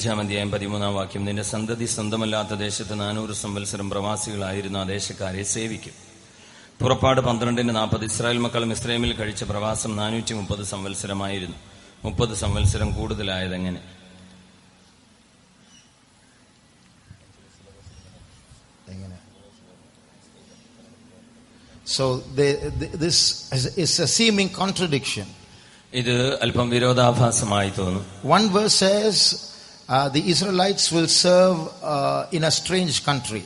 5-ാം അധ്യായം 13-ാം വാക്യം. നിന്റെ സന്തതി സ്വന്തമല്ലാത്ത ദേശത്ത് 400 സംവത്സരം പ്രവാസികളായിരുന്ന ആ ദേശക്കാരെ സേവിക്കും. പുറപ്പാട് 12:40. ഇസ്രായേൽ മക്കൾ മിസ്രൈമിൽ കഴിച്ച പ്രവാസം 430 സംവത്സരമായിരുന്നു. 30 സംവത്സരം കൂടുതലായതെങ്ങനെ? So this is a seeming contradiction. ഇത് അല്പം വിരോധാഭാസമായി തോന്നും. One verse says the Israelites will serve in a strange country.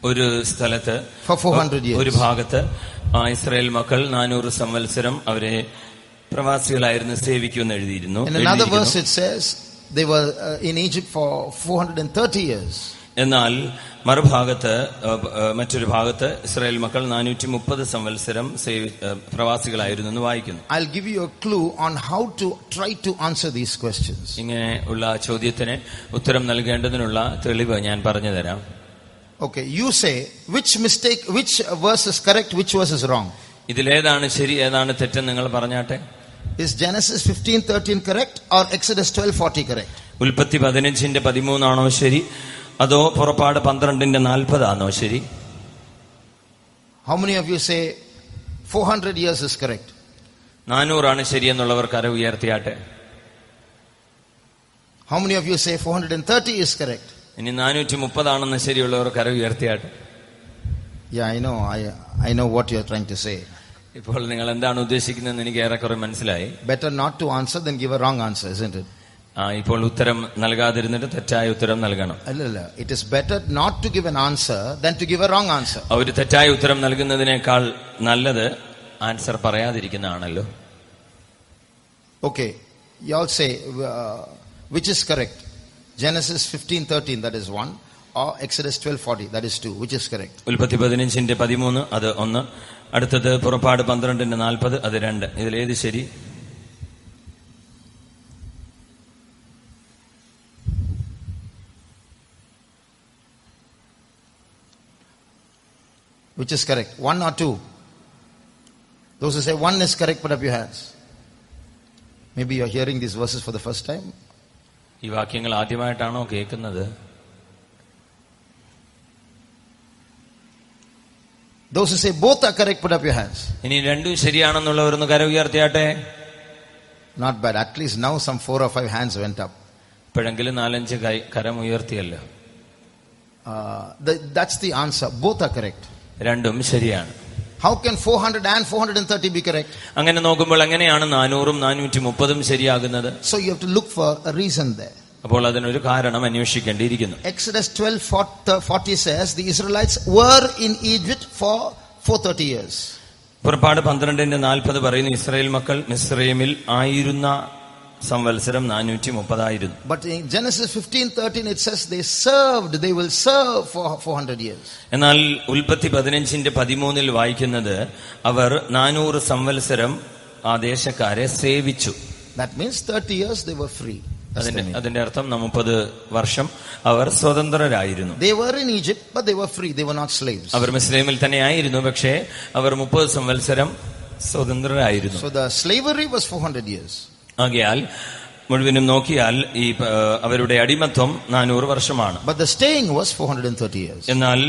ഒരു സ്ഥലത്ത് for 400 years. ഒരു ഭാഗത്ത് ഇസ്രായേൽ മക്കൾ 400 സംവത്സരം അവരെ പ്രവാസികളായിരുന്നു സേവിക്കുമെന്ന് എഴുതിയിരുന്നു. In another verse it says they were in Egypt for 430 years. എന്നാൽ മറുഭാഗത്ത് മറ്റൊരു ഭാഗത്ത് ഇസ്രായേൽ മക്കൾ 430 സംവത്സരം പ്രവാസികളായിരുന്നു എന്ന് വായിക്കുന്നു. I'll give you a clue on how to try to answer these questions. ഇങ്ങനെ ഉള്ള ചോദ്യത്തിന് ഉത്തരം നൽകേണ്ടതിനുള്ള തെളിവ് ഞാൻ പറഞ്ഞു തരാം. Okay, you say which verse is correct, which verse is wrong? ഇതിലേതാണ് ശരി ഏതാണ് തെറ്റെന്ന് നിങ്ങൾ പറഞ്ഞാട്ടെ. Is Genesis 15:13 correct or Exodus 12:40 correct? ഉൽപ്പത്തി 15:13 ആണോ ശരി, അതോ പുറപ്പാട് 12:40 ആണോ ശരി? How many of you say 400 years is correct? 400 ആണ് ശരിയെന്നുള്ളവർ കര ഉയർത്തിയാട്ടെ. How many of you say 430 is correct? ഇനി 430 ആണെന്ന് ശരിയുള്ളവർ കര ഉയർത്തിയാട്ടെ. Yeah, I know what you are trying to say. ഇപ്പോൾ നിങ്ങൾ എന്താണ് ഉദ്ദേശിക്കുന്നതെന്ന് എനിക്ക് ഏറെക്കുറെ മനസ്സിലായി. Better not to answer than give a wrong answer, isn't it? ഇപ്പോൾ ഉത്തരം നൽകാതിരുന്നിട്ട് തെറ്റായ ഉത്തരം നൽകണം. അല്ലല്ല, it is better not to give an answer than to give a wrong answer. ഒരു തെറ്റായ ഉത്തരം നൽകുന്നതിനേക്കാൾ നല്ലത് answer പറയാതിരിക്കുന്നതാണല്ലോ. Okay, you all say which is correct? Genesis 15:13, that is one, or Exodus 12:40, that is two. Which is correct? ഉൽപ്പത്തി 15:13 അത് ഒന്ന്, അടുത്തത് പുറപ്പാട് 12:40 അത് 2. ഇതിലേത് ശരി? Which is correct? One or two? Those who say one is correct, put up your hands. Maybe you are hearing these verses for the first time. ഈ വാക്യങ്ങൾ ആദ്യമായിട്ടാണോ കേൾക്കുന്നത്? Those who say both are correct, put up your hands. ഇനി രണ്ടും ശരിയാണെന്നുള്ളവരൊന്ന് കര ഉയർത്തിയാട്ടെ. Not bad. At least now some 4 or 5 hands went up. ഇപ്പോഴെങ്കിലും 4-5 കരം ഉയർത്തിയല്ലോ. That's the answer. Both are correct. രണ്ടും ശരിയാണ്. How can 400 and 430 be correct? അങ്ങനെ നോക്കുമ്പോൾ എങ്ങനെയാണ് 400-ഉം 430-ഉം ശരിയാകുന്നത്? So you have to look for a reason there. അപ്പോൾ അതിനൊരു കാരണം അന്വേഷിക്കേണ്ടിയിരിക്കുന്നു. Exodus 12:40 says the Israelites were in Egypt for 430 years. പുറപ്പാട് 12:40 പറയുന്നു ഇസ്രായേൽ മക്കൾ മിസ്രൈമിൽ ആയിരുന്ന സംവത്സരം 430 ആയിരുന്നു. But in Genesis 15:13 it says they will serve for 400 years. എന്നാൽ ഉൽപ്പത്തി 15:13 വായിക്കുന്നത് അവർ 400 സംവത്സരം ആ ദേശക്കാരെ സേവിച്ചു. That means 30 years they were free. അതിന്റെ അർത്ഥം 30 വർഷം അവർ സ്വതന്ത്രരായിരുന്നു. They were in Egypt but they were free. They were not slaves. അവർ മിസ്രൈമിൽ തന്നെ ആയിരുന്നു, പക്ഷേ അവർ 30 സംവത്സരം സ്വതന്ത്രരായിരുന്നു. So the slavery was 400 years. ആകയാൽ മുഴുവനും നോക്കിയാൽ ഈ അവരുടെ അടിമത്വം 400 വർഷമാണ്. But the staying was 430 years. എന്നാൽ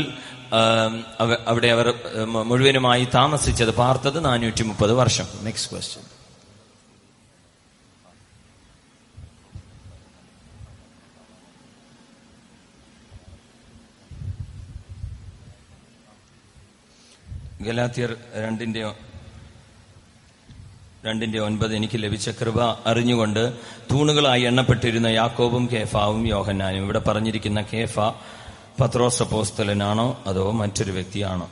അവിടെ അവർ മുഴുവനുമായി താമസിച്ചത് പാർത്തത് 430 വർഷം. Next question. ഗലാത്യർ 2:9 എനിക്ക് ലഭിച്ച കൃപ അറിഞ്ഞുകൊണ്ട് തൂണുകളായി എണ്ണപ്പെട്ടിരുന്ന യാക്കോബും കേഫാവും യോഹന്നാനും. ഇവിടെ പറഞ്ഞിരിക്കുന്ന കേഫ പത്രോസ് അപ്പോസ്തലനാണോ അതോ മറ്റൊരു വ്യക്തിയാണോ?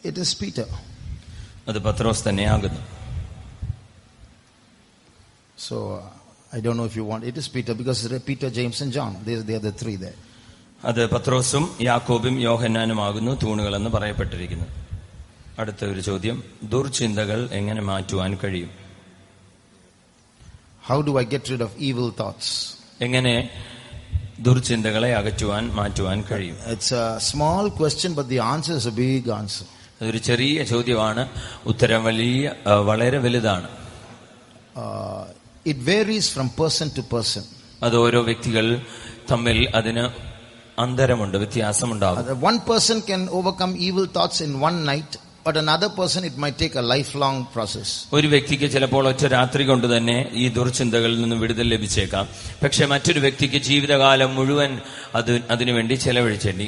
It is Peter. അത് പത്രോസ് തന്നെയാകുന്നു. So I don't know if you want. It is Peter because it's Peter, James and John. They are the three there. അത് പത്രോസും യാക്കോബും യോഹന്നാനുമാകുന്നു തൂണുകളെന്ന് പറയപ്പെട്ടിരിക്കുന്നു. അടുത്ത ഒരു ചോദ്യം, ദുർചിന്തകൾ എങ്ങനെ മാറ്റുവാൻ കഴിയും? How do I get rid of evil thoughts? എങ്ങനെ ദുർചിന്തകളെ മാറ്റുവാൻ കഴിയും? It's a small question but the answer is a big answer. അതൊരു ചെറിയ ചോദ്യമാണ്, ഉത്തരം വളരെ വലുതാണ്. It varies from person to person. അത് ഓരോ വ്യക്തികൾ തമ്മിൽ അതിന് അന്തരമുണ്ട്, വ്യത്യാസമുണ്ടാകും. One person can overcome evil thoughts in one night, but another person it might take a lifelong process. ഒരു വ്യക്തിക്ക് ചിലപ്പോൾ ഒറ്റ രാത്രി കൊണ്ട് തന്നെ ഈ ദുർചിന്തകളിൽ നിന്ന് വിടുതൽ ലഭിച്ചേക്കാം. പക്ഷെ മറ്റൊരു വ്യക്തിക്ക് ജീവിതകാലം മുഴുവൻ അതിനുവേണ്ടി ചെലവഴിച്ചേണ്ടി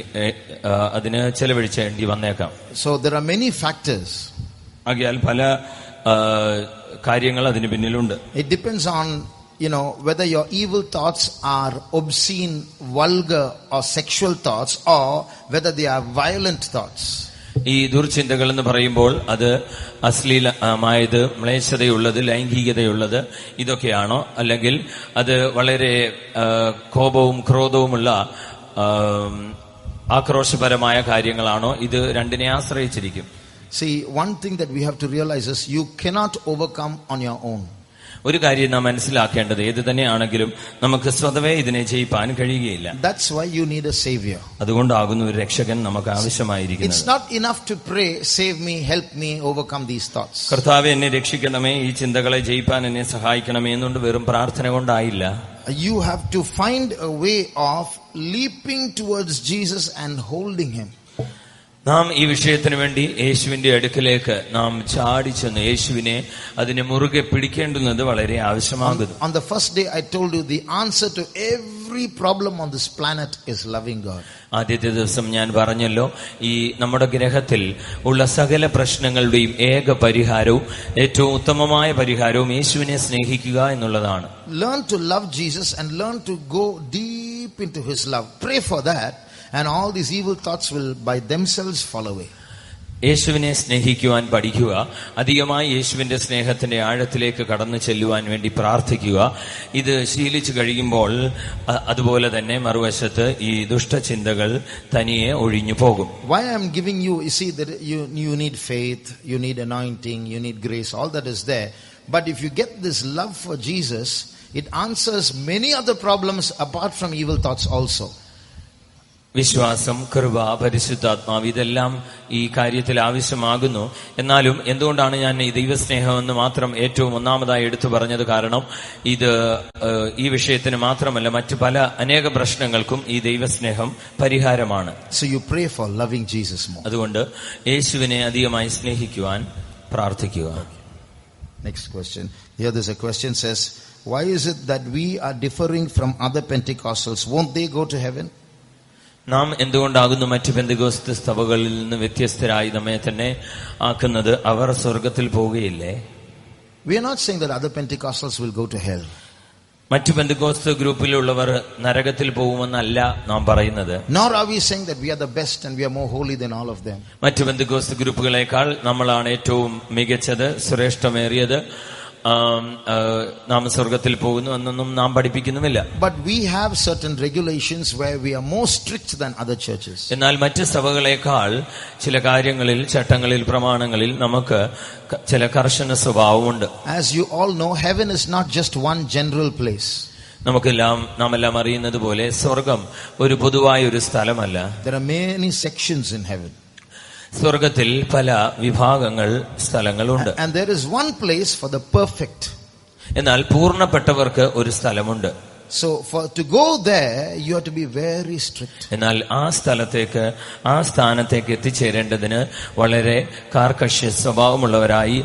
വന്നേക്കാം. So there are many factors. ആകയാൽ പല കാര്യങ്ങൾ അതിന് പിന്നിലുണ്ട്. It depends on, whether your evil thoughts are obscene, vulgar or sexual thoughts, or whether they are violent thoughts. ഈ ദുർചിന്തകൾ എന്ന് പറയുമ്പോൾ അത് അശ്ലീലമായത്, മ്ലേച്ഛതയുള്ളത്, ലൈംഗികതയുള്ളത് ഇതൊക്കെയാണോ, അല്ലെങ്കിൽ അത് വളരെ കോപവും ക്രോധവുമുള്ള ആക്രോശപരമായ കാര്യങ്ങളാണോ? ഇത് രണ്ടിനെ ആശ്രയിച്ചിരിക്കും. See, one thing that we have to realize is you cannot overcome on your own. ഒരു കാര്യം നാം മനസ്സിലാക്കേണ്ടത്, ഏത് തന്നെയാണെങ്കിലും നമുക്ക് സ്വതവേ ഇതിനെ ജയിപ്പാൻ കഴിയുകയില്ല. That's why you need a savior. അതുകൊണ്ടാകുന്നു ഒരു രക്ഷകൻ നമുക്ക് ആവശ്യമായിരിക്കുന്നത്. It's not enough to pray, save me, help me overcome these thoughts. കർത്താവേ, എന്നെ രക്ഷിക്കണമേ, ഈ ചിന്തകളെ ജയിപ്പാൻ എന്നെ സഹായിക്കണമേ എന്നുകൊണ്ട് വെറും പ്രാർത്ഥന കൊണ്ടായില്ല. You have to find a way of leaping towards Jesus and holding him. നാം ഈ വിഷയത്തിന് വേണ്ടി യേശുവിന്റെ അടുക്കലേക്ക് നാം ചാടിച്ചെന്ന് യേശുവിനെ അതിനെ മുറുകെ പിടിക്കേണ്ടുന്നത് വളരെ ആവശ്യമാകുന്നു. On the first day I told you the answer to every problem on this planet is loving God. ആദ്യത്തെ ദിവസം ഞാൻ പറഞ്ഞല്ലോ, ഈ നമ്മുടെ ഗ്രഹത്തിൽ ഉള്ള സകല പ്രശ്നങ്ങളുടെയും ഏക പരിഹാരവും ഏറ്റവും ഉത്തമമായ പരിഹാരവും യേശുവിനെ സ്നേഹിക്കുക എന്നുള്ളതാണ്. Learn to love Jesus and learn to go deep into his love. Pray for that. And all these evil thoughts will by themselves fall away. യേശുവിനെ സ്നേഹിക്കുവാൻ പഠിക്കുക, അധികമായി യേശുവിന്റെ സ്നേഹത്തിന്റെ ആഴത്തിലേക്ക് കടന്നു ചെല്ലുവാൻ വേണ്ടി പ്രാർത്ഥിക്കുക. ഇത് ശീലിച്ചു കഴിയുമ്പോൾ അതുപോലെ തന്നെ മറുവശത്ത് ഈ ദുഷ്ടചിന്തകൾ തനിയെ ഒഴിഞ്ഞു പോകും. Why I am giving you see that you need faith, you need anointing, you need grace, all that is there. But if you get this love for Jesus, it answers many other problems apart from evil thoughts also. വിശ്വാസം, കൃപ, പരിശുദ്ധാത്മാവ് ഇതെല്ലാം ഈ കാര്യത്തിൽ ആവശ്യമാകുന്നു. എന്നാലും എന്തുകൊണ്ടാണ് ഞാൻ ഈ ദൈവസ്നേഹം എന്ന് മാത്രം ഏറ്റവും ഒന്നാമതായി എടുത്തു പറഞ്ഞത്? കാരണം ഇത് ഈ വിഷയത്തിന് മാത്രമല്ല, മറ്റു അനേക പ്രശ്നങ്ങൾക്കും ഈ ദൈവസ്നേഹം പരിഹാരമാണ്. So you pray for loving Jesus more. അതുകൊണ്ട് യേശുവിനെ അധികമായി സ്നേഹിക്കുവാൻ പ്രാർത്ഥിക്കുക. Next question. Here there's a question says, why is it that we are differing from other Pentecostals? Won't they go to heaven? നാം എന്തുകൊണ്ടാകുന്നു മറ്റു പെന്തക്കോസ്ത് സഭകളിൽ നിന്ന് വ്യത്യസ്തരായി നമ്മെ തന്നെ ആക്കുന്നത്? അവർ സ്വർഗത്തിൽ പോവുകയില്ലേ? We are not saying that other Pentecostals will go to hell. മറ്റു പെന്തക്കോസ്ത് ഗ്രൂപ്പിലുള്ളവർ നരകത്തിൽ പോകുമെന്നല്ല നാം പറയുന്നത്. Nor are we saying that we are the best and we are more holy than all of them. മറ്റു പെന്തക്കോസ്ത് ഗ്രൂപ്പുകളെക്കാൾ നമ്മളാണ് ഏറ്റവും മികച്ചത്, ശ്രേഷ്ഠമേറിയത്, നാം സ്വർഗത്തിൽ പോകുന്നു എന്നൊന്നും നാം പഠിപ്പിക്കുന്നുമില്ല. But we have certain regulations where we are more strict than other churches. എന്നാൽ മറ്റ് സഭകളെക്കാൾ ചില കാര്യങ്ങളിൽ, ചട്ടങ്ങളിൽ, പ്രമാണങ്ങളിൽ നമുക്ക് ചില കർശന സ്വഭാവമുണ്ട്. As you all know, heaven is not just one general place. നാം എല്ലാം അറിയുന്നത് പോലെ സ്വർഗം ഒരു പൊതുവായ ഒരു സ്ഥലമല്ല. There are many sections in heaven. സ്വർഗത്തിൽ പല വിഭാഗങ്ങൾ, സ്ഥലങ്ങളുണ്ട്. And there is one place for the perfect. എന്നാൽ പൂർണ്ണപ്പെട്ടവർക്ക് ഒരു സ്ഥലമുണ്ട്. So to go there you have to be very strict. എന്നാൽ ആ സ്ഥാനത്തേക്ക് എത്തിച്ചേരേണ്ടതിന് വളരെ കാർക്കശ്യ സ്വഭാവമുള്ളവരായി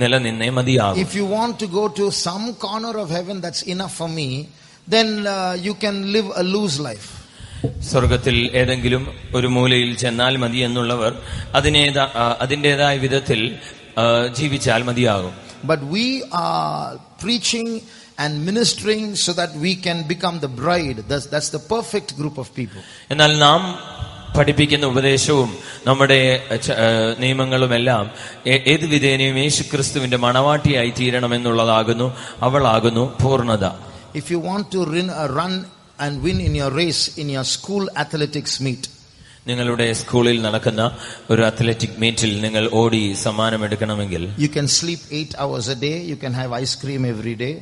നിലനിന്നേ മതിയാകും. If you want to go to some corner of heaven, that's enough for me, then you can live a loose life. സ്വർഗത്തിൽ ഏതെങ്കിലും ഒരു മൂലയിൽ ചെന്നാൽ മതി എന്നുള്ളവർ അതിൻ്റെതായ വിധത്തിൽ ജീവിച്ചാൽ മതിയാകും. But we are preaching and ministering so that we can become the bride. That's the perfect group of people. എന്നാൽ നാം പഠിപ്പിക്കുന്ന ഉപദേശവും നമ്മുടെ നിയമങ്ങളുമെല്ലാം ഏത് വിധേനയും യേശുക്രിസ്തുവിന്റെ മണവാട്ടിയായി തീരണമെന്നുള്ളതാകുന്നു. അവളാകുന്നു പൂർണ്ണത. If you want to run and win in your race in your school athletics meet, നിങ്ങളുടെ സ്കൂളിൽ നടക്കുന്ന ഒരു അത്ലറ്റിക് മീറ്റിൽ നിങ്ങൾ ഓടി സമ്മാനമെടുക്കണമെങ്കിൽ you can sleep 8 hours a day, you can have ice cream every day.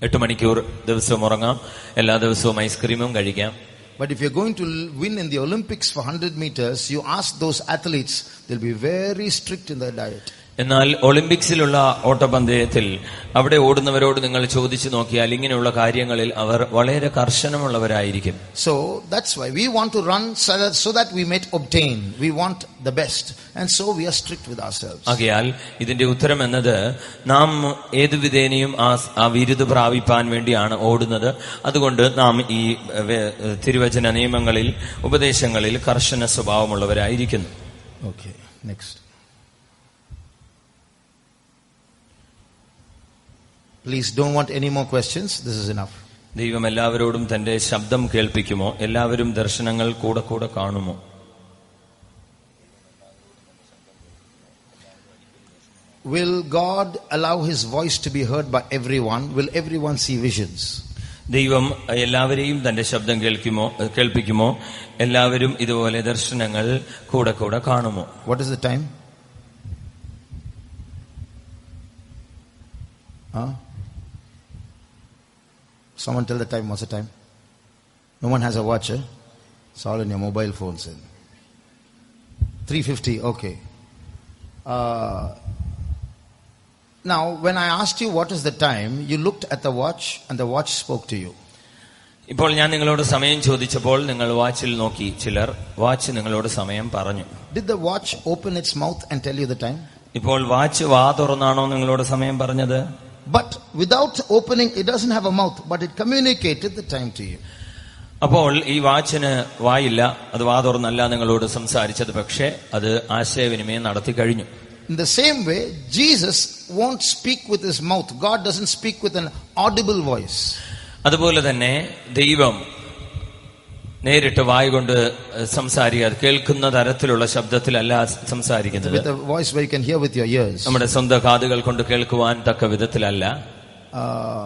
8 മണിക്കൂർ ദിവസവും ഉറങ്ങാം, എല്ലാ ദിവസവും ഐസ്ക്രീമും കഴിക്കാം. But if you're going to win in the Olympics for 100 meters, you ask those athletes, they'll be very strict in their diet. എന്നാൽ ഒളിമ്പിക്സിലുള്ള ഓട്ടപന്തയത്തിൽ അവിടെ ഓടുന്നവരോട് നിങ്ങൾ ചോദിച്ചു നോക്കിയാൽ ഇങ്ങനെയുള്ള കാര്യങ്ങളിൽ അവർ വളരെ കർശനമുള്ളവരായിരിക്കും. So that's why we want to run so that we may obtain. We want the best, and so we are strict with ourselves. ആകയാൽ ഇതിന്റെ ഉത്തരം എന്നത് നാം ഏതു വിധേനയും ആ വിരുദ് പ്രാപിപ്പാൻ വേണ്ടിയാണ് ഓടുന്നത്. അതുകൊണ്ട് നാം ഈ തിരുവചന നിയമങ്ങളിൽ ഉപദേശങ്ങളിൽ കർശന സ്വഭാവമുള്ളവരായിരിക്കുന്നു. Okay, next. Please don't want any more questions. This is enough. ദൈവം എല്ലാവരോടും തന്റെ ശബ്ദം കേൾപ്പിക്കുമോ? എല്ലാവരും ദർശനങ്ങൾ കൂടെ കൂടെ കാണുമോ? Will God allow his voice to be heard by everyone? Will everyone see visions? ദൈവം എല്ലാവരെയും തന്റെ ശബ്ദം കേൾപ്പിക്കുമോ? എല്ലാവരും ഇതുപോലെ ദർശനങ്ങൾ കൂടെ കൂടെ കാണുമോ? What is the time? Someone tell the time. What's the time? No one has a watch, eh? It's all in your mobile phones. 3:50, okay. Now, when I asked you what is the time, you looked at the watch and the watch spoke to you. ഇപ്പോൾ ഞാൻ നിങ്ങളോട് സമയം ചോദിച്ചപ്പോൾ നിങ്ങൾ വാച്ചിൽ നോക്കി. ചിലർ watch നിങ്ങളോട് സമയം പറഞ്ഞു. Did the watch open its mouth and tell you the time? ഇപ്പോൾ വാച്ച് വാ തുറന്നാണോ നിങ്ങളോട് സമയം പറഞ്ഞത്? But without opening, it doesn't have a mouth, but it communicated the time to you. അപ്പോൾ ഈ വാച്ചിന് വായില്ല, അത് വാ തുറന്നല്ല നിങ്ങളോട് സംസാരിച്ചത്, പക്ഷേ അത് ആശയവിനിമയം നടത്തി കഴിഞ്ഞു. In the same way, Jesus won't speak with his mouth. God doesn't speak with an audible voice. അതുപോലെ തന്നെ ദൈവം നേരിട്ട് വായ കൊണ്ട് സംസാരിക്കാതെ കേൾക്കുന്ന തരത്തിലുള്ള ശബ്ദത്തിലല്ല സംസാരിക്കുന്നത്. With a voice where you can hear with your ears. നമ്മുടെ സ്വന്തം കാതുകൾ കൊണ്ട് കേൾക്കുവാൻ തക്ക വിധത്തിലല്ല.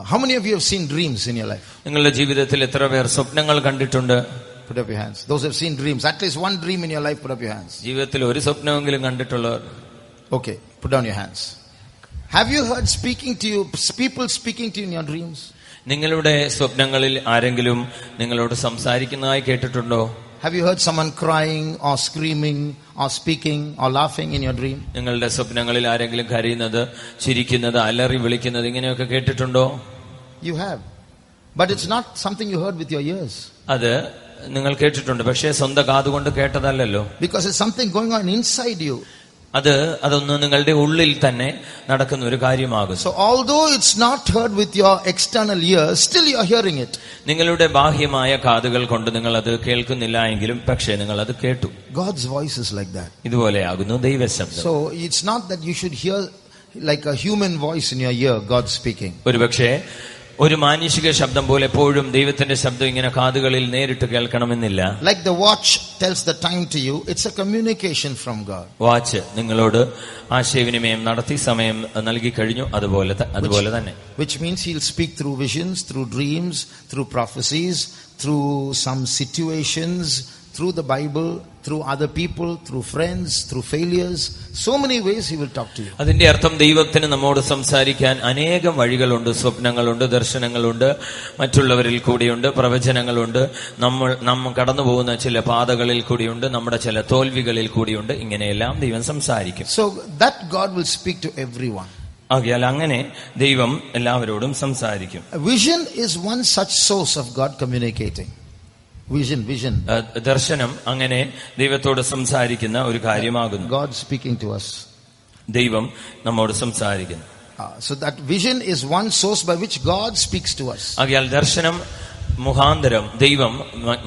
How many of you have seen dreams in your life? നിങ്ങളുടെ ജീവിതത്തിൽ എത്ര പേർ സ്വപ്നങ്ങൾ കണ്ടിട്ടുണ്ട്? Put up your hands. Those who have seen dreams, at least one dream in your life, put up your hands. ജീവിതത്തിൽ ഒരു സ്വപ്നമെങ്കിലും കണ്ടിട്ടുള്ളവർ? Okay, put down your hands. Have you heard people speaking to you in your dreams? നിങ്ങളുടെ സ്വപ്നങ്ങളിൽ ആരെങ്കിലും നിങ്ങളോട് സംസാരിക്കുന്നതായി കേട്ടിട്ടുണ്ടോ? Have you heard someone crying or screaming or speaking or laughing in your dream? നിങ്ങളുടെ സ്വപ്നങ്ങളിൽ ആരെങ്കിലും കരയുന്നത്, ചിരിക്കുന്നത്, അലറി വിളിക്കുന്നത് ഇങ്ങനെയൊക്കെ കേട്ടിട്ടുണ്ടോ? You have. But it's not something you heard with your ears. അത് നിങ്ങൾ കേട്ടിട്ടുണ്ട്, പക്ഷേ സ്വന്തം കാതുകൊണ്ട് കേട്ടതല്ലല്ലോ. Because it's something going on inside you. അതൊന്ന് നിങ്ങളുടെ ഉള്ളിൽ തന്നെ നടക്കുന്ന ഒരു കാര്യമാകും. So although it's not heard with your external ears, still you are hearing it. നിങ്ങളുടെ ബാഹ്യമായ കാതുകൾ കൊണ്ട് നിങ്ങൾ അത് കേൾക്കുന്നില്ല എങ്കിലും പക്ഷേ നിങ്ങൾ അത് കേട്ടു. God's voice is like that. ഇതുപോലെയാകുന്നു ദൈവശബ്ദം. So it's not that you should hear like a human voice in your ear, God speaking. ഒരുപക്ഷേ ഒരു മാനുഷിക ശബ്ദം പോലെ എപ്പോഴും ദൈവത്തിന്റെ ശബ്ദം ഇങ്ങനെ കാതുകളിൽ നേരിട്ട് കേൾക്കണമെന്നില്ല. Like the watch tells the time to you, it's a communication from God. Watch നിങ്ങളോട് ആശയവിനിമയം നടത്തി സമയം നൽകി കഴിഞ്ഞു. അതുപോലെ തന്നെ. Which means he'll speak through visions, through dreams, through prophecies, through some situations, through the Bible, through other people, through friends, through failures. So many ways he will talk to you. അതിന്റെ അർത്ഥം ദൈവത്തിന് നമ്മോട് സംസാരിക്കാൻ അനേകം വഴികളുണ്ട്. സ്വപ്നങ്ങളുണ്ട്, ദർശനങ്ങളുണ്ട്, മറ്റുള്ളവരിൽ കൂടിയുണ്ട്, പ്രവചനങ്ങളുണ്ട്, നമ്മൾ കടന്നു പോകുന്ന ചില പാതകളിൽ കൂടിയുണ്ട്, നമ്മുടെ ചില തോൽവികളിൽ കൂടിയുണ്ട്. ഇങ്ങനെയെല്ലാം ദൈവം സംസാരിക്കും. So that God will speak to everyone. ആകയാൽ അങ്ങനെ ദൈവം എല്ലാവരോടും സംസാരിക്കും. A vision is one such source of God communicating. Vision. ദർശനം അങ്ങനെ ദൈവത്തോട് സംസാരിക്കുന്ന ഒരു കാര്യമാകുന്നു. God speaking to us. ദൈവം നമ്മോട് സംസാരിക്കുന്നു. So that vision is one source by which God speaks to us. ആകയാൽ ദർശനം മുഖാന്തരം ദൈവം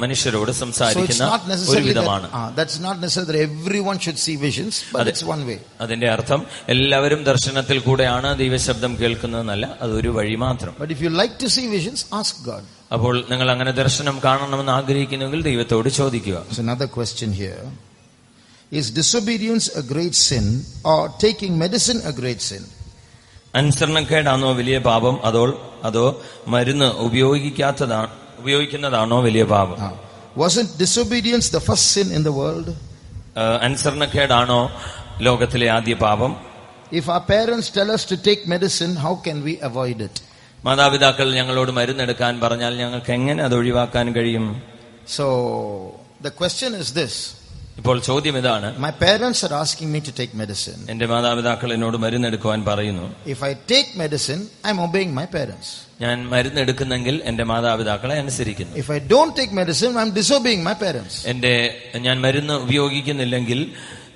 മനുഷ്യരോട് സംസാരിക്കുന്ന ഒരു വിധമാണ്. That's not necessarily that everyone should see visions, but it's one way. അതിന്റെ അർത്ഥം എല്ലാവരും ദർശനത്തിൽ കൂടെയാണ് ദൈവശബ്ദം കേൾക്കുന്നതെന്നല്ല, അതൊരു വഴി മാത്രം. But if you like to see visions, ask God. അപ്പോൾ നിങ്ങൾ അങ്ങനെ ദർശനം കാണണമെന്ന് ആഗ്രഹിക്കുന്നെങ്കിൽ ദൈവത്തോട് ചോദിക്കുക. There's another question here. Is disobedience a great sin or taking medicine a great sin? അനുസരണക്കേടാണോ വലിയ പാപം, അതോ മരുന്ന് ഉപയോഗിക്കുന്നതാണോ വലിയ പാപം? Wasn't disobedience the first sin in the world? അനുസരണക്കേടാണോ ലോകത്തിലെ ആദ്യ പാപം? If our parents tell us to take medicine, how can we avoid it? മാതാപിതാക്കൾ ഞങ്ങളോട് മരുന്നെടുക്കാൻ പറഞ്ഞാൽ ഞങ്ങൾക്ക് എങ്ങനെ അത് ഒഴിവാക്കാൻ കഴിയും? So the question is this. ഇപ്പോൾ ചോദ്യം ഇതാണ്. My parents are asking me to take medicine. എന്റെ മാതാപിതാക്കൾ എന്നോട് മരുന്നെടുക്കുവാൻ പറയുന്നു. If I take medicine, I'm obeying my parents. ഞാൻ മരുന്നെടുക്കുന്നെങ്കിൽ എന്റെ മാതാപിതാക്കളെ അനുസരിക്കുന്നു. If I don't take medicine, I'm disobeying my parents. ഞാൻ മരുന്ന് ഉപയോഗിക്കുന്നില്ലെങ്കിൽ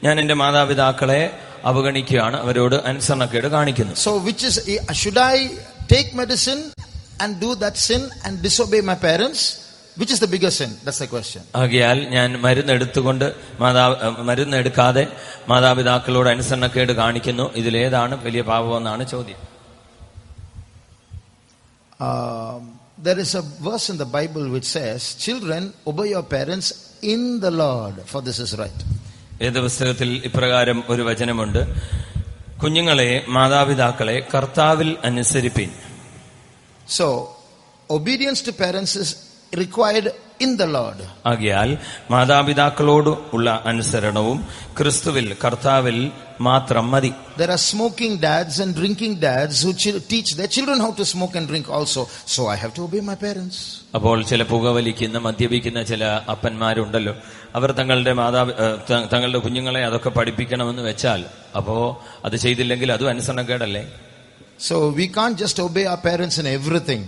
ഞാൻ എന്റെ മാതാപിതാക്കളെ അവഗണിക്കുകയാണ്, അവരോട് അനുസരണക്കേട് കാണിക്കുന്നു. So should I take medicine and do that sin and disobey my parents? Which is the bigger sin? That's the question. ആകയാൽ ഞാൻ മരുന്നെടുക്കാതെ മാതാപിതാക്കളോട് അനുസരണക്കേട് കാണിക്കുന്നു, ഇതിലേതാണ് വലിയ പാപമെന്നാണ് ചോദ്യം. There is a verse in the Bible which says, "Children, obey your parents in the Lord, for this is right." വേദപുസ്തകത്തിൽ ഇപ്രകാരം ഒരു വചനമുണ്ട്, കുഞ്ഞുങ്ങളെ മാതാപിതാക്കളെ കർത്താവിൽ അനുസരിപ്പിൻ. So obedience to parents is required in the Lord. ആകയാൽ മാതാപിതാക്കളോട് ഉള്ള അനുസരണവും ക്രിസ്തുവിൽ കർത്താവിൽ മാത്രം മതി. There are smoking dads and drinking dads who teach their children how to smoke and drink also. So I have to obey my parents. അപ്പോൾ ചില പുകവലിക്കുന്ന മദ്യപിക്കുന്ന ചില അപ്പന്മാരുണ്ടല്ലോ, അവർ തങ്ങളുടെ കുഞ്ഞുങ്ങളെ അതൊക്കെ പഠിപ്പിക്കണമെന്ന് വെച്ചാൽ അപ്പോ അത് ചെയ്തില്ലെങ്കിൽ അതും അനുസരണക്കേടല്ലേ? So we can't just obey our parents in everything.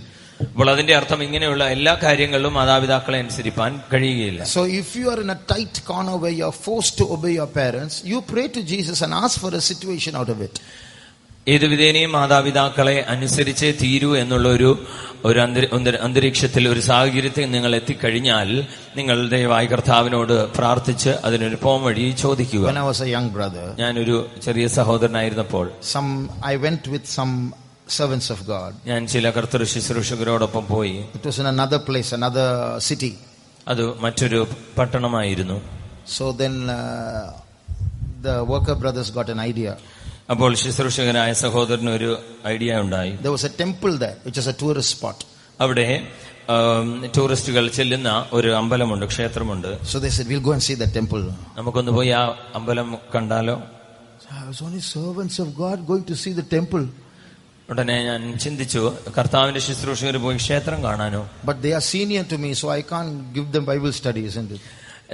അപ്പോൾ അതിന്റെ അർത്ഥം ഇങ്ങനെയുള്ള എല്ലാ കാര്യങ്ങളിലും മാതാപിതാക്കളെ അനുസരിപ്പാൻ കഴിയുകയില്ല. So if you are in a tight corner where you are forced to obey your parents, you pray to Jesus and ask for a situation out of it. ഏതു വിധേനയും മാതാപിതാക്കളെ അനുസരിച്ചേ തീരൂ എന്നുള്ള ഒരു അന്തരീക്ഷത്തിൽ, ഒരു സാഹചര്യത്തിൽ നിങ്ങൾ എത്തിക്കഴിഞ്ഞാൽ നിങ്ങൾ ദയവായി കർത്താവിനോട് പ്രാർത്ഥിച്ച് അതിനൊരു പോംവഴി ചോദിക്കുക. When I was a young brother, ഞാനൊരു ചെറിയ സഹോദരനായിരുന്നപ്പോൾ I went with some servants of God. ഞാൻ ചില കർത്തൃ ശുശ്രൂഷകരോടൊപ്പം പോയി. It was in another place, another city. അത് മറ്റൊരു പട്ടണമായിരുന്നു. So then the worker brothers got an idea. അപ്പോൾ ശുശ്രൂഷകനായ സഹോദരന് ഒരു ഐഡിയ ഉണ്ടായി. There was a temple there which is a tourist spot. അവിടെ ടൂറിസ്റ്റുകൾ ചെല്ലുന്ന ഒരു അമ്പലമുണ്ട്, ക്ഷേത്രമുണ്ട്. So they said, we'll go and see the temple. നമുക്കൊന്ന് പോയി ആ അമ്പലം കണ്ടാലോ? I was only servants of God going to see the temple. ഉടനെ ഞാൻ ചിന്തിച്ചു, കർത്താവിന്റെ ശുശ്രൂഷകർ പോയി ക്ഷേത്രം കാണാനോ? But they are senior to me, so I can't give them Bible study, isn't it?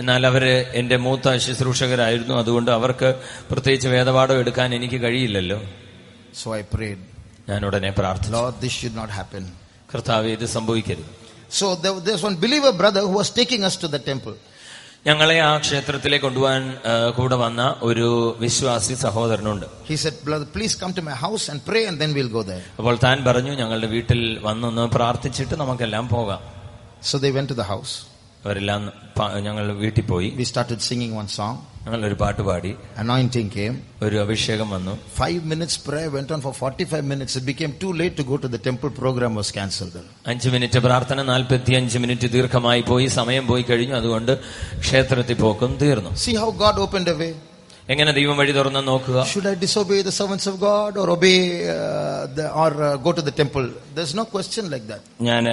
എന്നാൽ അവര് എന്റെ മൂത്ത ശുശ്രൂഷകരായിരുന്നു, അതുകൊണ്ട് അവർക്ക് പ്രത്യേകിച്ച് വേദപാഠം എടുക്കാൻ എനിക്ക് കഴിയില്ലല്ലോ. So I prayed. ഞാൻ ഉടനെ പ്രാർത്ഥിച്ചു, Lord, this should not happen. കർത്താവേ, ഇത് സംഭവിക്കരുത്. So there's one believer brother who was taking us to the temple. ഞങ്ങളെ ആ ക്ഷേത്രത്തിലേക്ക് കൊണ്ടുപോകാൻ കൂടെ വന്ന ഒരു വിശ്വാസി സഹോദരനുണ്ട്. He said, brother, please come to my house and pray and then we'll go there. അപ്പോൾ താൻ പറഞ്ഞു, ഞങ്ങളുടെ വീട്ടിൽ വന്നൊന്ന് പ്രാർത്ഥിച്ചിട്ട് നമുക്കെല്ലാം പോകാം. So they went to the house. അവരെല്ലാം ഞങ്ങൾ വീട്ടിൽ പോയി. We started singing one song. ഞങ്ങൾ ഒരു പാട്ട് പാടി. Anointing came. ഒരു അഭിഷേകം വന്നു. 5 minutes prayer went on for 45 minutes. It became too late to go to the temple. Program was cancelled. 5 minute പ്രാർത്ഥന, 45 മിനിറ്റ് ദീർഘമായി പോയി, സമയം പോയി കഴിഞ്ഞു. അതുകൊണ്ട് ക്ഷേത്രത്തിൽ പോക്കും തീർന്നു. See how God opened a way. എങ്ങനെ ദൈവം വഴി തുറന്ന് നോക്കുക. Should I disobey the servants of God or obey go to the temple? There's no question like that. ഞാൻ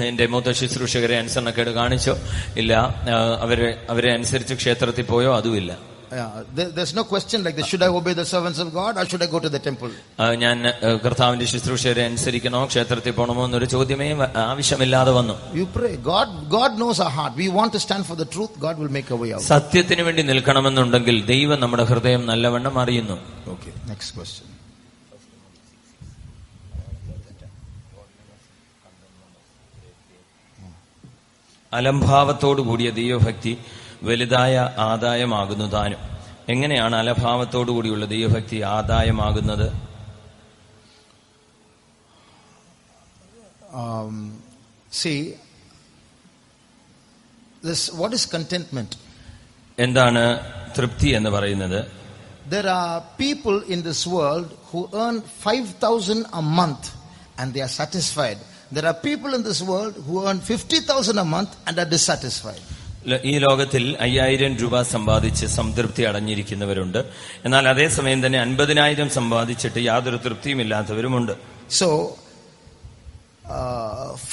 എന്റെ മൂത്ത ശുശ്രൂഷകരെ അനുസരണക്കേട് കാണിച്ചോ? ഇല്ല. അവരെ അനുസരിച്ച് ക്ഷേത്രത്തിൽ പോയോ? അതുമില്ല. There's no question like this. Should I obey the servants of God or should I go to the temple? ഞാൻ കർത്താവിന്റെ ശുശ്രൂഷകരെ അനുസരിക്കണോ, ക്ഷേത്രത്തിൽ പോകണമോ എന്നൊരു ചോദ്യമേ ആവശ്യമില്ലാതെ വന്നു. You pray. God knows our heart. We want to stand for the truth. God will make a way out. സത്യത്തിന് വേണ്ടി നിൽക്കണമെന്നുണ്ടെങ്കിൽ ദൈവം നമ്മുടെ ഹൃദയം നല്ലവണ്ണം അറിയുന്നു. Okay, next question. അലംഭാവത്തോടു കൂടിയ ദൈവഭക്തി വലുതായ ആദായമാകുന്നു താനും. എങ്ങനെയാണ് അലംഭാവത്തോടു കൂടിയുള്ള ദൈവഭക്തി ആദായമാകുന്നത്? See, what is contentment? എന്താണ് തൃപ്തി എന്ന് പറയുന്നത്? There are people in this world who earn 5,000 a month and they are satisfied. There are people in this world who earn 50,000 a month and are dissatisfied. ഈ ലോകത്തിൽ 5,000 രൂപ സമ്പാദിച്ച് സംതൃപ്തി അടഞ്ഞിരിക്കുന്നവരുണ്ട്. എന്നാൽ അതേസമയം തന്നെ 50,000 സമ്പാദിച്ചിട്ട് യാതൊരു തൃപ്തിയുമില്ലാത്തവരുമുണ്ട്. So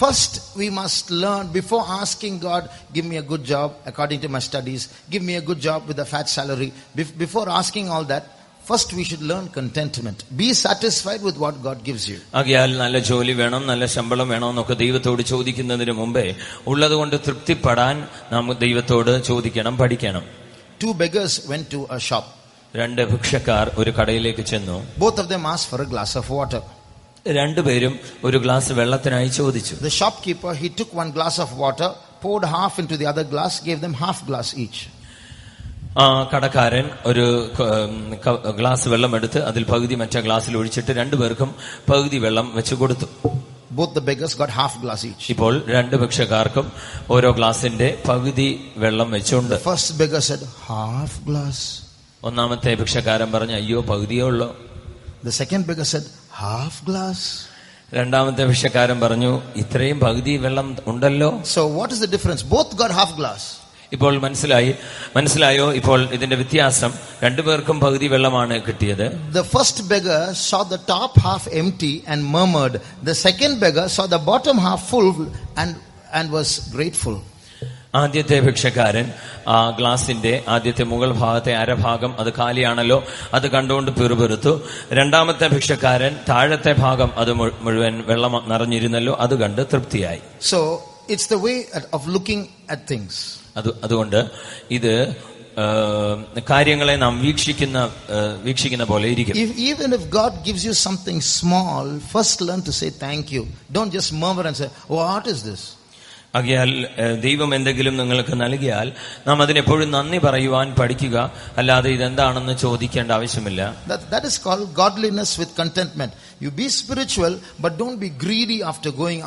first we must learn, before asking God, give me a good job according to my studies, give me a good job with a fat salary, before asking all that, first we should learn contentment. Be satisfied with what God gives you. ആകയാൽ നല്ല ജോലി വേണം, നല്ല ശമ്പളം വേണം എന്നൊക്കെ ദൈവത്തോട് ചോദിക്കുന്നതിന് മുമ്പേ ഉള്ളതുകൊണ്ട് തൃപ്തിപ്പെടാൻ നാം ദൈവത്തോട് ചോദിക്കണം, പഠിക്കണം. 2 beggars went to a shop. 2 ഭിക്ഷക്കാർ ഒരു കടയിലേക്ക് ചെന്നു. Both of them asked for a glass of water. രണ്ടുപേരും ഒരു ഗ്ലാസ് വെള്ളത്തിനായി ചോദിച്ചു. The shopkeeper, he took 1 glass of water, poured half into the other glass, gave them half glass each. കടക്കാരൻ ഒരു glass വെള്ളം എടുത്ത് അതിൽ പകുതി മറ്റേ ഗ്ലാസ്സിൽ ഒഴിച്ചിട്ട് രണ്ടുപേർക്കും പകുതി വെള്ളം വെച്ച് കൊടുത്തു. Both the beggars got half glass each. ഇപ്പോൾ 2 ഭിക്ഷക്കാർക്കും ഓരോ ഗ്ലാസിന്റെ പകുതി വെള്ളം വെച്ചുണ്ട്. The first beggar said, half glass. ഒന്നാമത്തെ ഭിക്ഷക്കാരൻ പറഞ്ഞു, അയ്യോ പകുതിയേ ഉള്ളൂ. The second beggar said, half glass. രണ്ടാമത്തെ ഭിക്ഷക്കാരൻ പറഞ്ഞു, ഇത്രയും പകുതി വെള്ളം ഉണ്ടല്ലോ. So what is the difference? Both got half glass. ഇപ്പോൾ മനസ്സിലായോ? ഇപ്പോൾ ഇതിന്റെ വ്യത്യാസം, രണ്ടുപേർക്കും പകുതി വെള്ളമാണ് കിട്ടിയത്. The first beggar saw the top half empty and murmured. The second beggar saw the bottom half full and was grateful. ആദ്യത്തെ ഭിക്ഷക്കാരൻ ആ ഗ്ലാസിന്റെ ആദ്യത്തെ മുകൾ ഭാഗത്തെ അരഭാഗം അത് കാലിയാണല്ലോ, അത് കണ്ടുകൊണ്ട് പിറുപിറുത്തു. രണ്ടാമത്തെ ഭിക്ഷക്കാരൻ താഴത്തെ ഭാഗം അത് മുഴുവൻ വെള്ളം നിറഞ്ഞിരുന്നല്ലോ, അത് കണ്ട് തൃപ്തിയായി. So it's the way of looking at things. അതുകൊണ്ട് ഇത് കാര്യങ്ങളെ നാം വീക്ഷിക്കുന്ന പോലെ ഇരിക്കും. Even if God gives you something small, first learn to say thank you. Don't just murmur and say, what is this? ആകയാൽ ദൈവം എന്തെങ്കിലും നിങ്ങൾക്ക് നൽകിയാൽ നാം അതിനെപ്പോഴും നന്ദി പറയുവാൻ പഠിക്കുക, അല്ലാതെ ഇതെന്താണെന്ന് ചോദിക്കേണ്ട ആവശ്യമില്ല. That is called godliness with contentment. You be spiritual, but don't be greedy after going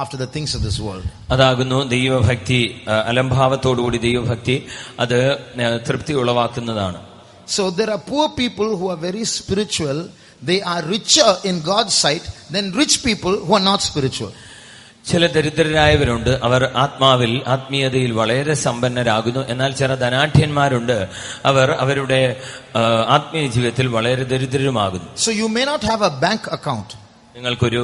after the things of this world. അതാകുന്നു ദൈവഭക്തി. അലംഭാവത്തോടുകൂടി ദൈവഭക്തി അത് തൃപ്തി ഉളവാക്കുന്നതാണ്. So there are poor people who are very spiritual. They are richer in God's sight than rich people who are not spiritual. ചില ദരിദ്രരായവരുണ്ട്, അവർ ആത്മീയതയിൽ വളരെ സമ്പന്നരാകുന്നു. എന്നാൽ ചില ധനാഢ്യന്മാരുണ്ട്, അവർ അവരുടെ ആത്മീയ ജീവിതത്തിൽ വളരെ ദരിദ്രരുമാകുന്നു. So you may not have a bank account. നിങ്ങൾക്കൊരു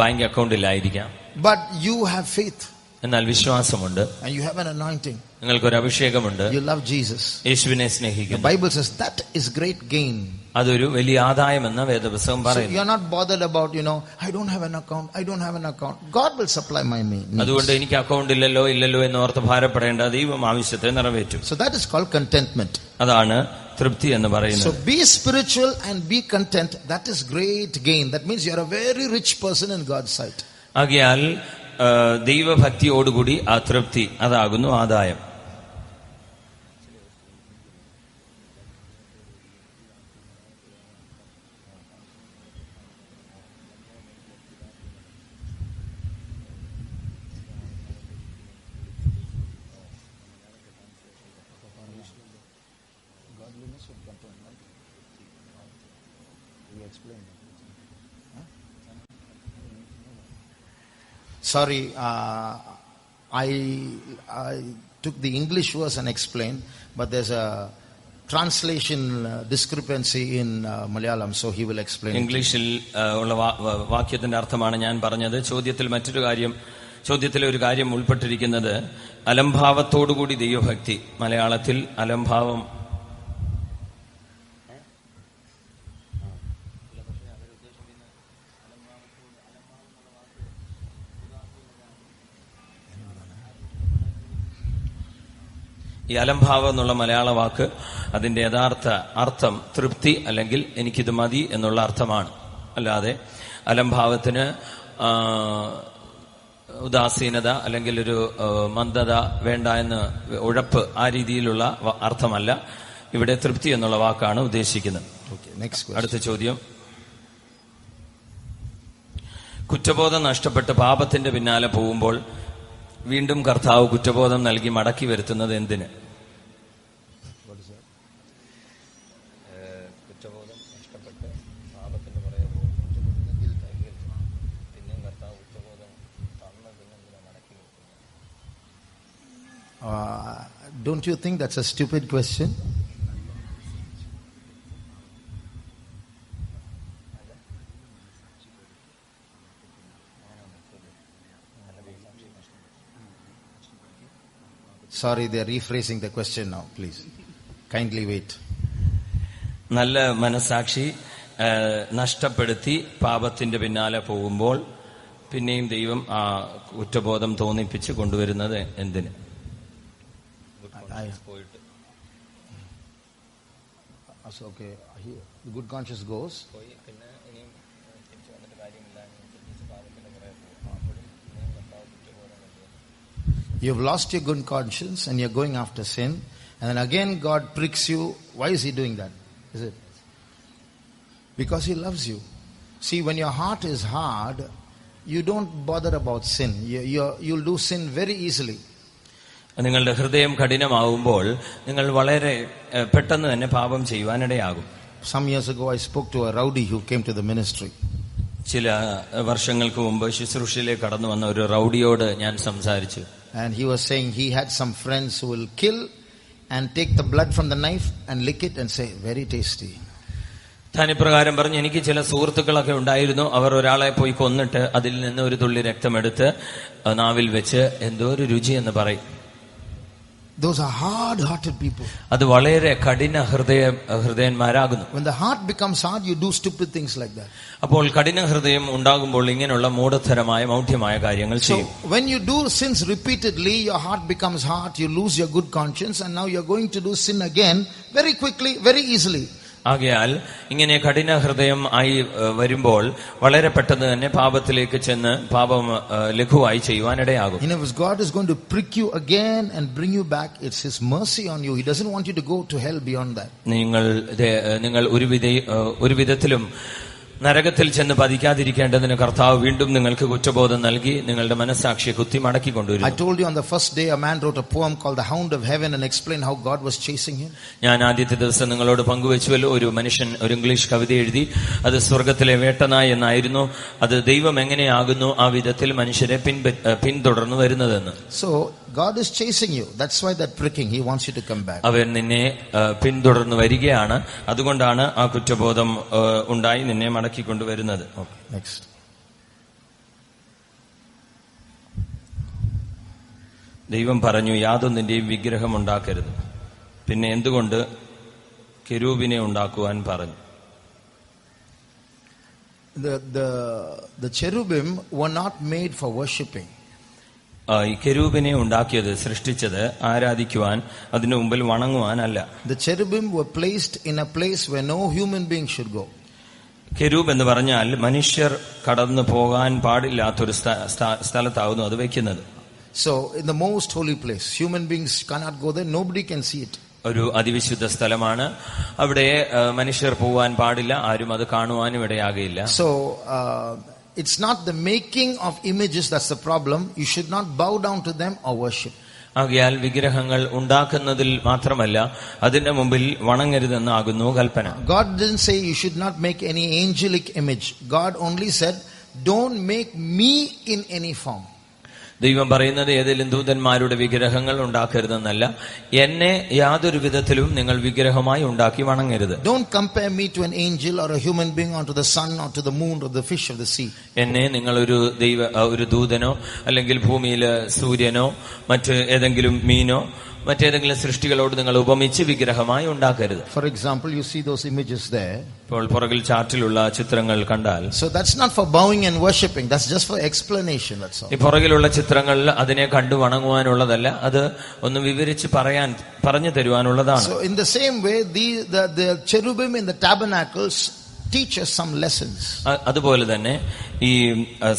ബാങ്ക് അക്കൗണ്ട് ഇല്ലായിരിക്കാം, but you have faith. എന്നാൽ വിശ്വാസമുണ്ട്. And you have an anointing. നിങ്ങൾക്കൊരു അഭിഷേകമുണ്ട്. You love Jesus. യേശുവിനെ സ്നേഹിക്കുന്നു. The Bible says that is great gain. അതൊരു വലിയ ആദായമെന്ന് വേദപുസ്തകം പറയുന്നു. So you are not bothered about, I don't have an account. I don't have an account. God will supply my needs. അതുകൊണ്ട് എനിക്ക് account ഇല്ലല്ലോ എന്ന് ഓർത്ത് ഭാരപ്പെടേണ്ട, ദൈവം ആവശ്യത്തെ നിറവേറ്റും. So that is called contentment. അതാണ് തൃപ്തി എന്ന് പറയുന്നത്. So be spiritual and be content. That is great gain. That means you are a very rich person in God's sight. ആകയാൽ ദൈവഭക്തിയോടുകൂടി ആ തൃപ്തി, അതാകുന്നു ആദായം. Sorry, I took the English verse and explained, but there's a translation discrepancy in Malayalam, so he will explain. ഇംഗ്ലീഷിൽ ഉള്ള വാക്യത്തിന്റെ അർത്ഥമാണ് ഞാൻ പറഞ്ഞത്. ചോദ്യത്തിലെ ഒരു കാര്യം ഉൾപ്പെട്ടിരിക്കുന്നത് അലംഭാവത്തോടുകൂടി ദൈവഭക്തി. മലയാളത്തിൽ അലംഭാവം ഈ അലംഭാവം എന്നുള്ള മലയാള വാക്ക് അതിന്റെ യഥാർത്ഥ അർത്ഥം തൃപ്തി അല്ലെങ്കിൽ എനിക്കിത് മതി എന്നുള്ള അർത്ഥമാണ്. അല്ലാതെ അലംഭാവത്തിന് ഉദാസീനത അല്ലെങ്കിൽ ഒരു മന്ദത വേണ്ട എന്ന് ഉഴപ്പ്, ആ രീതിയിലുള്ള അർത്ഥമല്ല. ഇവിടെ തൃപ്തി എന്നുള്ള വാക്കാണ് ഉദ്ദേശിക്കുന്നത്. അടുത്ത ചോദ്യം. കുറ്റബോധം നഷ്ടപ്പെട്ട് പാപത്തിന്റെ പിന്നാലെ പോകുമ്പോൾ വീണ്ടും കർത്താവ് കുറ്റബോധം നൽകി മടക്കി വരുത്തുന്നത് എന്തിന്? കുറ്റബോധം നഷ്ടപ്പെട്ട് പാപത്തിന്റെ പുറകെ പിന്നെ കർത്താവ് കുറ്റബോധം മടക്കി വരുത്തുന്നത്. Don't you think that's a stupid question? Sorry, they are rephrasing the question now. Please, kindly wait. നല്ല മനസാക്ഷി നഷ്ടപ്പെടുത്തി പാപത്തിന്റെ പിന്നാലെ പോകുമ്പോൾ പിന്നെയും ദൈവം ആ കുറ്റബോധം തോന്നിപ്പിച്ച് കൊണ്ടുവരുന്നത് എന്തിന്? Okay, the good conscience goes. You have lost your good conscience and you're going after sin, and then again God pricks you. Why is He doing that? Is it? Because He loves you. See, when your heart is hard, you don't bother about sin. You'll do sin very easily. നിങ്ങളുടെ ഹൃദയം കഠിനമാവുമ്പോൾ നിങ്ങൾ വളരെ പെട്ടെന്ന് തന്നെ പാപം ചെയ്യുവാനിടയാകും. Some years ago I spoke to a rowdy who came to the ministry. ചില വർഷങ്ങൾക്ക് മുമ്പ് ശുശ്രൂഷയിലേക്ക് കടന്നു വന്ന ഒരു റൗഡിയോട് ഞാൻ സംസാരിച്ചു. And he was saying he had some friends who will kill and take the blood from the knife and lick it and say, very tasty. താൻ ഇപ്രകാരം പറഞ്ഞു, എനിക്ക് ചില സുഹൃത്തുക്കളൊക്കെ ഉണ്ടായിരുന്നു. അവർ ഒരാളെ പോയി കൊന്നിട്ട് അതിൽ നിന്ന് ഒരു തുള്ളി രക്തമെടുത്ത് നാവിൽ വെച്ച് എന്തോ ഒരു രുചി എന്ന് പറയും. Those are hard-hearted people. അത് വളരെ കഠിന ഹൃദയന്മാരാകുന്നു. When the heart becomes hard, you do stupid things like that. അപ്പോൾ കഠിന ഹൃദയം ഉണ്ടാകുമ്പോൾ ഇങ്ങനെയുള്ള മൂഢത്തരമായ മൗഢ്യമായ കാര്യങ്ങൾ ചെയ്യും. So when you do sins repeatedly, your heart becomes hard, you lose your good conscience, and now you're going to do sin again very quickly, very easily. ആകയാൽ ഇങ്ങനെ കഠിന ഹൃദയം ആയി വരുമ്പോൾ വളരെ പെട്ടെന്ന് തന്നെ പാപത്തിലേക്ക് ചെന്ന് പാപം ലഘുവായി ചെയ്യുവാനിടയാകും. You know, if God is going to prick you again and bring you back, it's His mercy on you. He doesn't want you to go to hell beyond that. നിങ്ങൾ ഒരു വിധത്തിലും നരകത്തിൽ ചെന്ന് പതിക്കാതിരിക്കേണ്ടതിന് കർത്താവ് വീണ്ടും നിങ്ങൾക്ക് കുറ്റബോധം നൽകി നിങ്ങളുടെ മനസ്സാക്ഷിയെ കുത്തി മടക്കി കൊണ്ടുവരും. I told you on the first day a man wrote a poem called The Hound of Heaven and explained how God was chasing him. ഞാൻ ആദ്യത്തെ ദിവസം നിങ്ങളോട് പങ്കുവെച്ചുവല്ലോ, ഒരു മനുഷ്യൻ ഒരു ഇംഗ്ലീഷ് കവിത എഴുതി, അത് സ്വർഗത്തിലെ വേട്ടനായി എന്നായിരുന്നു. അത് ദൈവം എങ്ങനെയാകുന്നു ആ വിധത്തിൽ മനുഷ്യരെ പിന്തുടർന്നു വരുന്നതെന്ന്. So God is chasing you. That's why that pricking. He wants you to come back. അവൻ നിന്നെ പിന്തുടർന്നു വരികയാണ്. അതുകൊണ്ടാണ് ആ കുറ്റബോധം ഉണ്ടായി നിന്നെ മടക്കി കൊണ്ടുവരുന്നത്. Next. ദൈവം പറഞ്ഞു, യാതൊന്നിന്റെയും വിഗ്രഹം ഉണ്ടാക്കരുത്. പിന്നെ എന്തുകൊണ്ട് കെരൂബിനെ ഉണ്ടാക്കുവാൻ പറഞ്ഞു? The cherubim were not made for worshipping. ഈ കെരൂബിനെ ഉണ്ടാക്കിയത്, സൃഷ്ടിച്ചത് ആരാധിക്കുവാൻ, അതിനു മുമ്പിൽ വണങ്ങുവാനല്ല. The cherubim were placed in a place where no human being should go. കെരൂബ് എന്ന് പറഞ്ഞാൽ മനുഷ്യർ കടന്നു പോകാൻ പാടില്ലാത്തൊരു സ്ഥലത്താവുന്നു അത് വെക്കുന്നത്. So in the most holy place, human beings cannot go there. Nobody can see it. ഒരു അതിവിശുദ്ധ സ്ഥലമാണ്. അവിടെ മനുഷ്യർ പോകാൻ പാടില്ല, ആരും അത് കാണുവാനും ഇടയാകയില്ല. So it's not the making of images that's the problem. You should not bow down to them or worship. ആകയാൽ വിഗ്രഹങ്ങൾ ഉണ്ടാക്കുന്നതിൽ മാത്രമല്ല, അതിന്റെ മുമ്പിൽ വണങ്ങരുതെന്നാകുന്നു കൽപ്പന. God didn't say you should not make any angelic image. God only said, don't make me in any form. ദൈവം പറയുന്നത് ഏതെങ്കിലും ദൂതന്മാരുടെ വിഗ്രഹങ്ങൾ ഉണ്ടാക്കരുതെന്നല്ല, എന്നെ യാതൊരു വിധത്തിലും നിങ്ങൾ വിഗ്രഹമായി ഉണ്ടാക്കി വണങ്ങരുത്. Don't compare me to an angel or a human being or to the sun or to the moon or the fish of the sea. എന്നെ നിങ്ങൾ ഒരു ദൂതനോ അല്ലെങ്കിൽ ഭൂമിയിലെ സൂര്യനോ മറ്റ് ഏതെങ്കിലും മീനോ മറ്റേതെങ്കിലും സൃഷ്ടികളോട് നിങ്ങൾ ഉപമിച്ച് വിഗ്രഹമായി ഉണ്ടാക്കരുത്. For example, you see those images there. ഇപ്പോൾ പുറകിൽ ചാർട്ടിലുള്ള ചിത്രങ്ങൾ കണ്ടാൽ, so that's not for bowing and worshipping. That's just for explanation. That's all. ഈ പുറകിലുള്ള ചിത്രങ്ങളിൽ അതിനെ കണ്ടു വണങ്ങുവാനുള്ളതല്ല, അത് ഒന്ന് വിവരിച്ച് പറഞ്ഞു തരുവാനുള്ളതാണ്. So in the same way, the cherubim in the tabernacles teach us some lessons. അതുപോലെ തന്നെ ഈ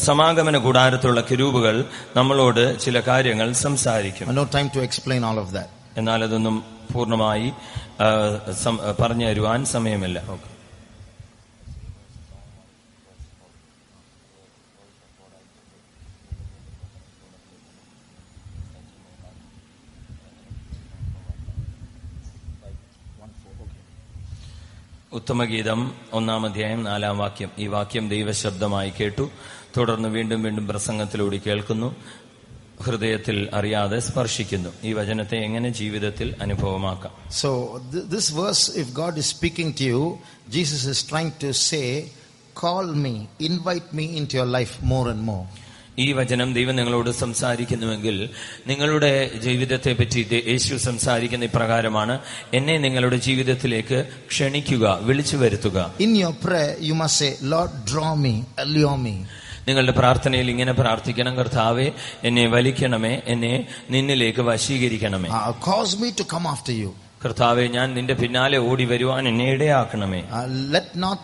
സമാഗമന കൂടാരത്തിലുള്ള കെരൂബുകൾ നമ്മളോട് ചില കാര്യങ്ങൾ സംസാരിക്കും. No time to explain all of that. എന്നാൽ അതൊന്നും പൂർണ്ണമായി പറഞ്ഞു തരുവാൻ സമയമില്ല. ഉത്തമഗീതം 1-ാം അധ്യായം 4-ാം വാക്യം. ഈ വാക്യം ദൈവശബ്ദമായി കേട്ടു, തുടർന്ന് വീണ്ടും വീണ്ടും പ്രസംഗത്തിലൂടെ കേൾക്കുന്നു, ഹൃദയത്തിൽ അറിയാതെ സ്പർശിക്കുന്നു. ഈ വചനത്തെ എങ്ങനെ ജീവിതത്തിൽ അനുഭവമാക്കാം? So this verse, if God is speaking to you, Jesus is trying to say, call me, invite me into your life more and more. ഈ വചനം ദൈവം നിങ്ങളോട് സംസാരിക്കുന്നുവെങ്കിൽ നിങ്ങളുടെ ജീവിതത്തെ പറ്റി യേശു സംസാരിക്കുന്ന ഇപ്രകാരമാണ്: എന്നെ നിങ്ങളുടെ ജീവിതത്തിലേക്ക് ക്ഷണിക്കുക, വിളിച്ചു വരുത്തുക. In your prayer you must say, Lord, draw me, allure me. നിങ്ങളുടെ പ്രാർത്ഥനയിൽ ഇങ്ങനെ പ്രാർത്ഥിക്കണം: കർത്താവേ, എന്നെ വലിക്കണമേ, എന്നെ നിന്നിലേക്ക് വശീകരിക്കണമേ. Cause me to come after you. കർത്താവേ, ഞാൻ നിന്റെ പിന്നാലെ ഓടി വരുവാൻ എന്നെ ഇടയാക്കണമേ. Let not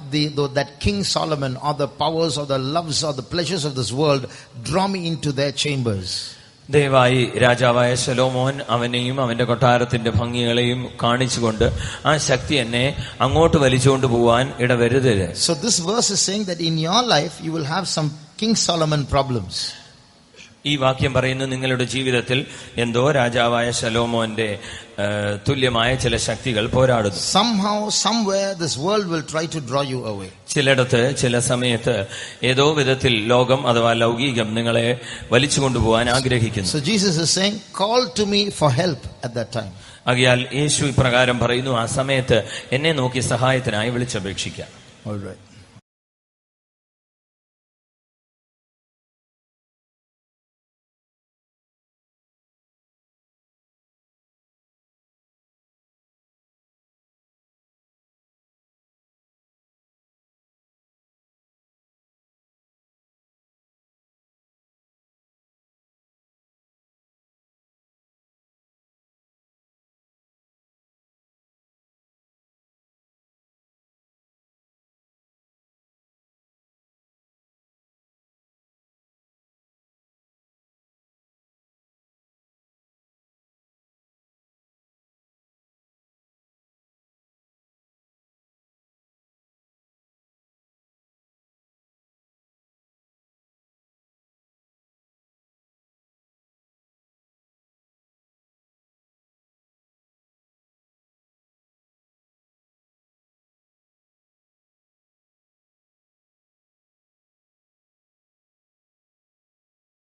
that King Solomon or the powers or the loves or the pleasures of this world draw me into their chambers. ദയവായി രാജാവായ ശലോമോൻ അവനെയും അവന്റെ കൊട്ടാരത്തിന്റെ ഭംഗികളെയും കാണിച്ചുകൊണ്ട് ആ ശക്തി എന്നെ അങ്ങോട്ട് വലിച്ചുകൊണ്ട് പോവാൻ ഇടവരുതരുത്. So this verse is saying that in your life you will have some King Solomon problems. ഈ വാക്യം പറയുന്നു, നിങ്ങളുടെ ജീവിതത്തിൽ എന്തോ രാജാവായ ശലോമോന്റെ തുല്യമായ ചില ശക്തികൾ പോരാടുന്നു. Somehow, somewhere this world will try to draw you away. ചിലയിടത്ത് ചില സമയത്ത് ഏതോ വിധത്തിൽ ലോകം അഥവാ ലൗകികം നിങ്ങളെ വലിച്ചുകൊണ്ടുപോകാൻ ആഗ്രഹിക്കുന്നു. So Jesus is saying, call to me for help at that time. ആകയാൽ യേശു ഇപ്രകാരം പറയുന്നു: ആ സമയത്ത് എന്നെ നോക്കി സഹായത്തിനായി വിളിച്ചപേക്ഷിക്കാം. All right.